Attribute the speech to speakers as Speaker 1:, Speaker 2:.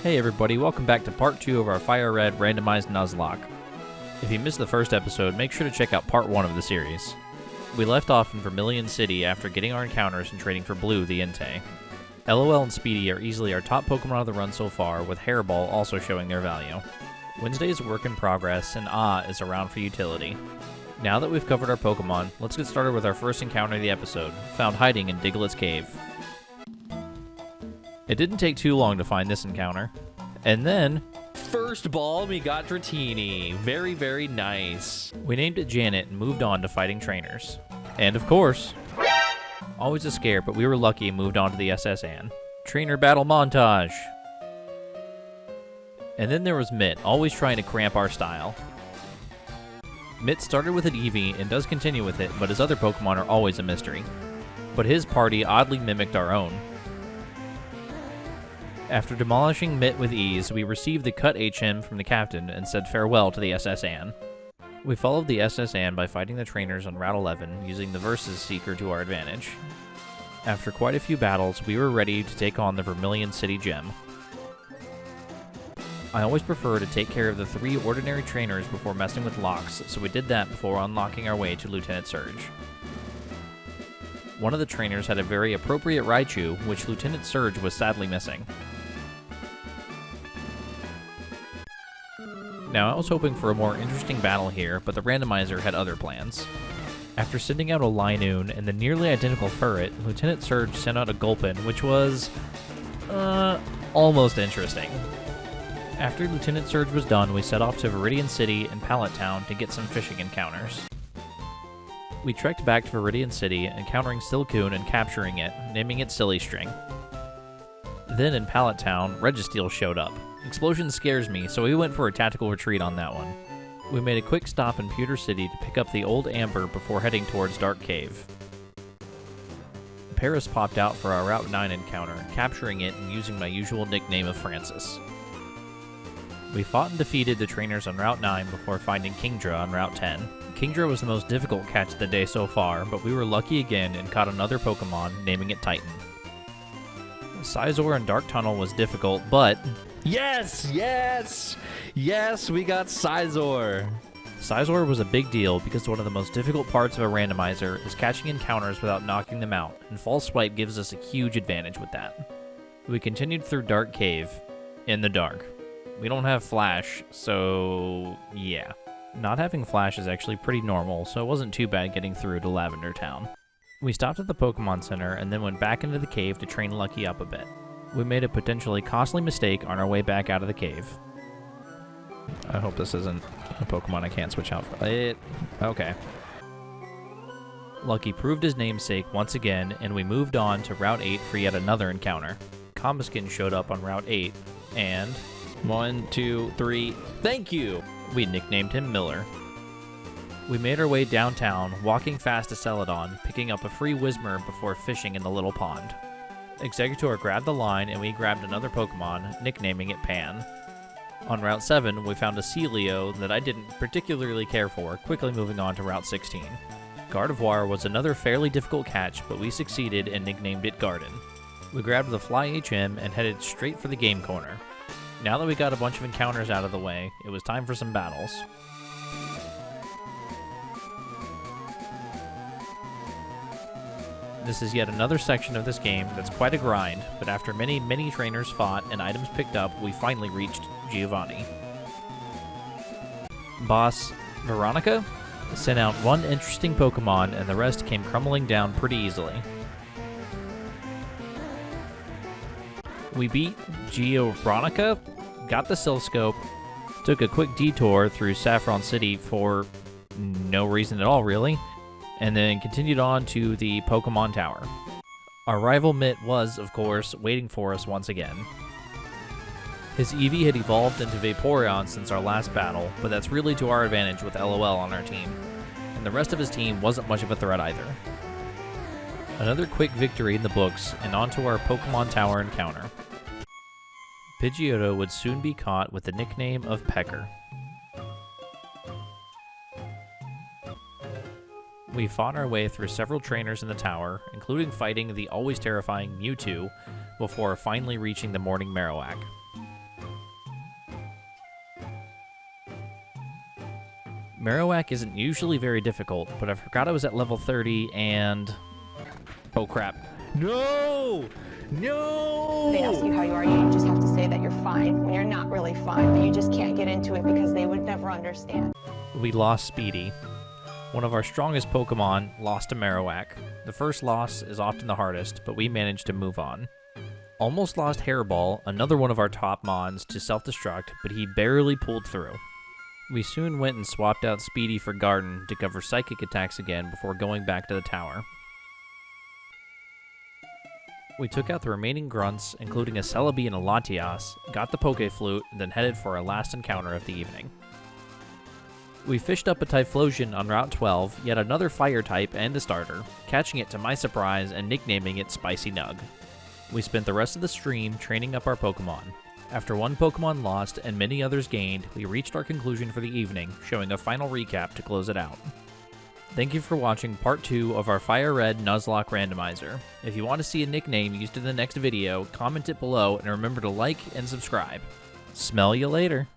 Speaker 1: Hey everybody, welcome back to part 2 of our FireRed Randomized Nuzlocke. If you missed the first episode, make sure to check out part 1 of the series. We left off in Vermilion City after getting our encounters and trading for Blue, the Entei. LOL and Speedy are easily our top Pokemon of the run so far, with Hairball also showing their value. Wednesday is a work in progress, and is around for utility. Now that we've covered our Pokemon, let's get started with our first encounter of the episode, found hiding in Diglett's Cave. It didn't take too long to find this encounter. And then, first ball, we got Dratini. Very, very nice. We named it Janet and moved on to fighting trainers. And of course, always a scare, but we were lucky and moved on to the SS Anne. Trainer battle montage. And then there was Mitt, always trying to cramp our style. Mitt started with an Eevee and does continue with it, but his other Pokemon are always a mystery. But his party oddly mimicked our own. After demolishing Mitt with ease, we received the cut HM from the captain and said farewell to the SS Anne. We followed the SS Anne by fighting the trainers on Route 11, using the Versus Seeker to our advantage. After quite a few battles, we were ready to take on the Vermilion City Gym. I always prefer to take care of the 3 ordinary trainers before messing with locks, so we did that before unlocking our way to Lieutenant Surge. One of the trainers had a very appropriate Raichu, which Lieutenant Surge was sadly missing. Now, I was hoping for a more interesting battle here, but the Randomizer had other plans. After sending out a Linoon and the nearly identical Furret, Lieutenant Surge sent out a Gulpin, which was, almost interesting. After Lieutenant Surge was done, we set off to Viridian City and Pallet Town to get some fishing encounters. We trekked back to Viridian City, encountering Silcoon and capturing it, naming it Silly String. Then in Pallet Town, Registeel showed up. Explosion scares me, so we went for a tactical retreat on that one. We made a quick stop in Pewter City to pick up the old Amber before heading towards Dark Cave. Paris popped out for our Route 9 encounter, capturing it and using my usual nickname of Francis. We fought and defeated the trainers on Route 9 before finding Kingdra on Route 10. Kingdra was the most difficult catch of the day so far, but we were lucky again and caught another Pokemon, naming it Titan. Sizor in Dark Tunnel was difficult, but yes, we got Sizor. Sizor was a big deal because one of the most difficult parts of a randomizer is catching encounters without knocking them out, and False Swipe gives us a huge advantage with that. We continued through Dark Cave, in the dark. We don't have Flash, so yeah. Not having Flash is actually pretty normal, so it wasn't too bad getting through to Lavender Town. We stopped at the Pokemon Center and then went back into the cave to train Lucky up a bit. We made a potentially costly mistake on our way back out of the cave. I hope this isn't a Pokemon I can't switch out for. Okay. Lucky proved his namesake once again, and we moved on to Route 8 for yet another encounter. Combuskin showed up on Route 8, and 1, 2, 3, thank you! We nicknamed him Miller. We made our way downtown, walking fast to Celadon, picking up a free Whismur before fishing in the little pond. Exeggutor grabbed the line, and we grabbed another Pokemon, nicknaming it Pan. On Route 7, we found a Celio that I didn't particularly care for, quickly moving on to Route 16. Gardevoir was another fairly difficult catch, but we succeeded and nicknamed it Garden. We grabbed the Fly HM and headed straight for the game corner. Now that we got a bunch of encounters out of the way, it was time for some battles. This is yet another section of this game that's quite a grind, but after many trainers fought and items picked up, we finally reached Giovanni. Boss Veronica sent out one interesting Pokemon and the rest came crumbling down pretty easily. We beat Giovannica, got the Silscope, took a quick detour through Saffron City for no reason at all really, and then continued on to the Pokemon Tower. Our rival Mitt was, of course, waiting for us once again. His Eevee had evolved into Vaporeon since our last battle, but that's really to our advantage with LOL on our team, and the rest of his team wasn't much of a threat either. Another quick victory in the books, and onto our Pokemon Tower encounter. Pidgeotto would soon be caught with the nickname of Pecker. We fought our way through several trainers in the tower, including fighting the always terrifying Mewtwo, before finally reaching the Morning Marowak. Marowak isn't usually very difficult, but I forgot I was at level 30 and... Oh crap. No! No!
Speaker 2: They ask you how you are, you just have to say that you're fine when you're not really fine, but you just can't get into it because they would never understand.
Speaker 1: We lost Speedy. One of our strongest Pokemon lost to Marowak. The first loss is often the hardest, but we managed to move on. Almost lost Hairball, another one of our top mons, to self-destruct, but he barely pulled through. We soon went and swapped out Speedy for Garden to cover psychic attacks again before going back to the tower. We took out the remaining grunts, including a Celebi and a Latias, got the Poké-Flute, and then headed for our last encounter of the evening. We fished up a Typhlosion on Route 12, yet another fire type and a starter, catching it to my surprise and nicknaming it Spicy Nug. We spent the rest of the stream training up our Pokemon. After one Pokemon lost and many others gained, we reached our conclusion for the evening, showing a final recap to close it out. Thank you for watching part 2 of our FireRed Nuzlocke Randomizer. If you want to see a nickname used in the next video, comment it below and remember to like and subscribe. Smell you later!